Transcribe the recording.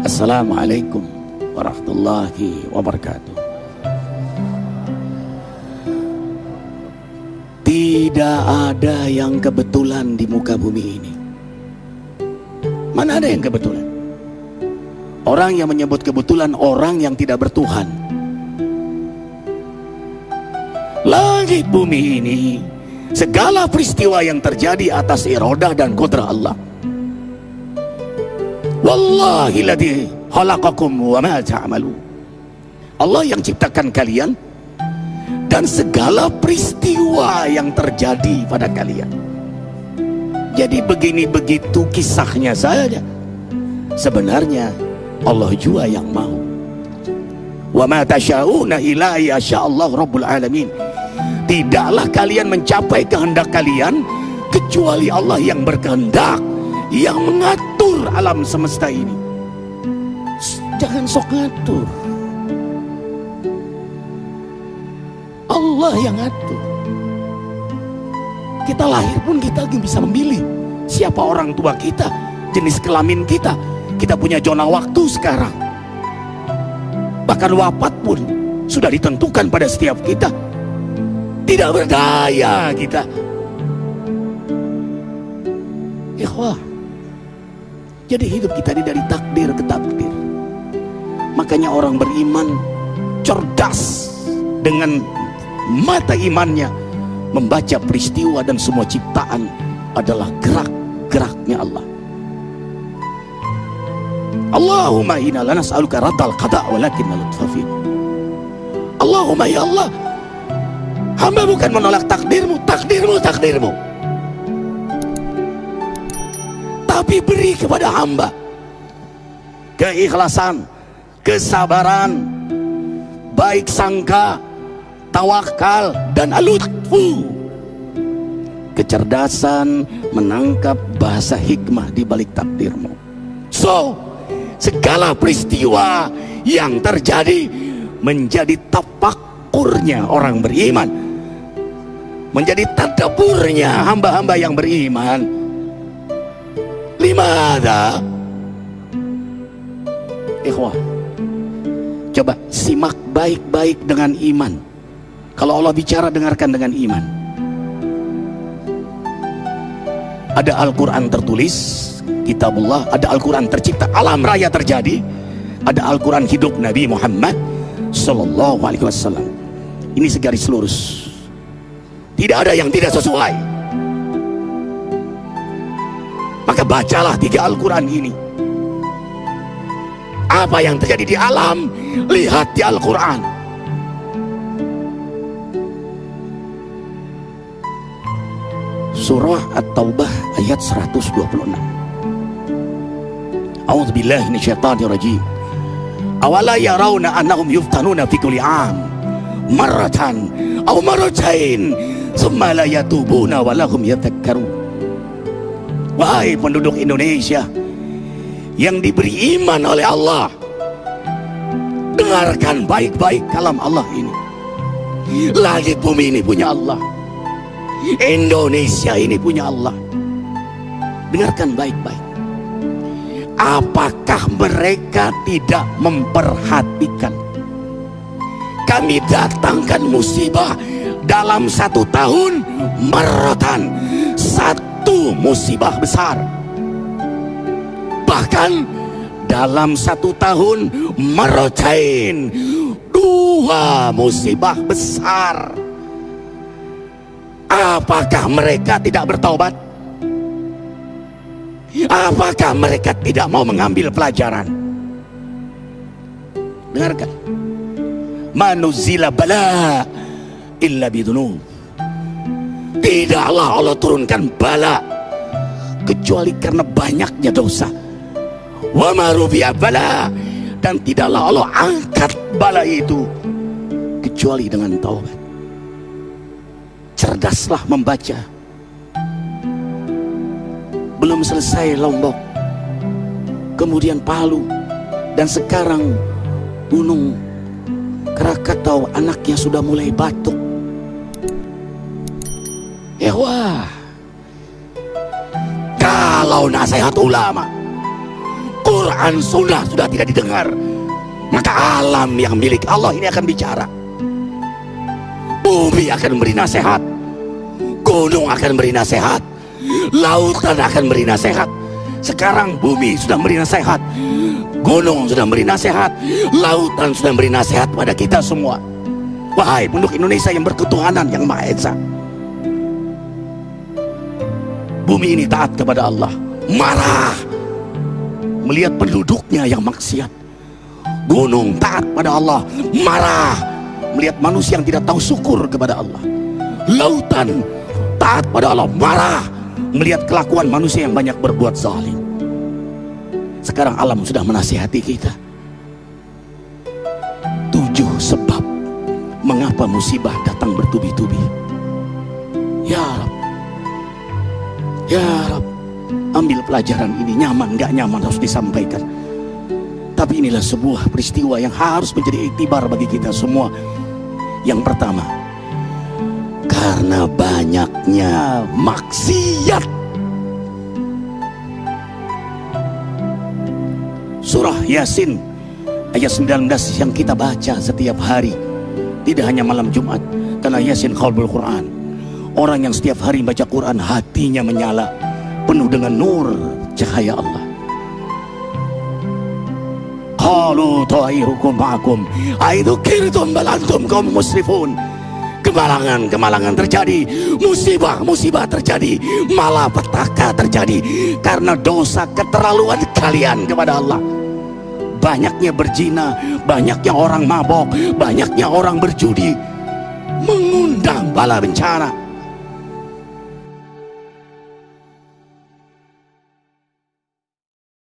Assalamualaikum warahmatullahi wabarakatuh. Tidak ada yang kebetulan di muka bumi ini. Mana ada yang kebetulan? Orang yang menyebut kebetulan orang yang tidak bertuhan. Langit bumi ini, segala peristiwa yang terjadi atas iradah dan kudrah Allah. Wallahi ladzi khalaqakum wa ma ta'malun. Allah yang ciptakan kalian dan segala peristiwa yang terjadi pada kalian. Jadi begini begitu kisahnya saja. Sebenarnya Allah juga yang mau. Wa ma tasyauna illa yasha'allahu rabbul alamin. Tidaklah kalian mencapai kehendak kalian kecuali Allah yang berkehendak, yang mengatur alam semesta ini. Jangan sok ngatur, Allah yang ngatur. Kita lahir pun kita bisa memilih siapa orang tua kita, jenis kelamin kita. Kita punya zona waktu sekarang. Bahkan wafat pun sudah ditentukan pada setiap kita. Tidak berdaya kita. Ikhwah, jadi hidup kita ini dari takdir ke takdir. Makanya orang beriman cerdas dengan mata imannya membaca peristiwa dan semua ciptaan adalah gerak-geraknya Allah. Allahumma inna lanas'aluka raddal qada walakin lutfafin. Allahumma ya Allah, hamba bukan menolak takdirmu, takdirmu, tapi beri kepada hamba keikhlasan, kesabaran, baik sangka, tawakal, dan alutfu, kecerdasan menangkap bahasa hikmah di balik takdirmu. So, segala peristiwa yang terjadi menjadi tafakurnya orang beriman, menjadi tadaburnya hamba-hamba yang beriman. Limada? Ikhwah, coba simak baik-baik dengan iman. Kalau Allah bicara, dengarkan dengan iman. Ada Al-Quran tertulis, kitabullah, ada Al-Quran tercipta, alam raya terjadi, ada Al-Quran hidup Nabi Muhammad Sallallahu Alaihi Wasallam. Ini segaris lurus, tidak ada yang tidak sesuai. Maka bacalah 3 Al-Quran ini. Apa yang terjadi di alam, lihat di Al-Quran. Surah At-Taubah ayat 126. A'udzubillahi minasyaitonir rajim. Awala yarawna annahum yuftanuna fi kulli 'am marratan aw marratain thumma la yatubuna wa lahum yadhakkarun. Wahai penduduk Indonesia yang diberi iman oleh Allah, dengarkan baik-baik kalam Allah ini. Langit bumi ini punya Allah, Indonesia ini punya Allah. Dengarkan baik-baik. Apakah mereka tidak memperhatikan? Kami datangkan musibah dalam 1 tahun, marratan, 1 musibah besar. Bahkan dalam 1 tahun, marratain, 2 musibah besar. Apakah mereka tidak bertaubat? Apakah mereka tidak mau mengambil pelajaran? Dengarkan. Manuzila bala illa bidunub. Tidaklah Allah turunkan bala kecuali karena banyaknya dosa. Wa marubiya bala, dan tidaklah Allah angkat bala itu kecuali dengan taubat. Cerdaslah membaca. Belum selesai Lombok, kemudian Palu, dan sekarang Gunung Krakatau, anaknya sudah mulai batuk. Wah, kalau nasihat ulama Quran sunnah sudah tidak didengar, maka alam yang milik Allah ini akan bicara. Bumi akan beri nasihat, gunung akan beri nasihat, lautan akan beri nasihat. Sekarang bumi sudah beri nasihat, gunung sudah beri nasihat, lautan sudah beri nasihat pada kita semua. Wahai penduduk Indonesia yang berketuhanan yang Maha Esa, bumi ini taat kepada Allah, marah melihat penduduknya yang maksiat. Gunung taat pada Allah, marah melihat manusia yang tidak tahu syukur kepada Allah. Lautan taat pada Allah, marah melihat kelakuan manusia yang banyak berbuat zalim. Sekarang alam sudah menasihati kita. 7 sebab mengapa musibah datang bertubi-tubi. Ya Rab, ya Rab, ambil pelajaran ini. Nyaman gak nyaman harus disampaikan, tapi inilah sebuah peristiwa yang harus menjadi iktibar bagi kita semua. Yang pertama, karena banyaknya maksiat. Surah Yasin ayat 19 yang kita baca setiap hari, tidak hanya malam Jumat, karena Yasin khalbul Quran. Orang yang setiap hari baca Quran, hatinya menyala, penuh dengan nur cahaya Allah. Qalu ta'irukum ma'akum aidukirtum bal antum kaum musrifun. Kemalangan terjadi, musibah terjadi, malapetaka terjadi karena dosa keterlaluan kalian kepada Allah. Banyaknya berzina, banyaknya orang mabok, banyaknya orang berjudi, mengundang bala bencana.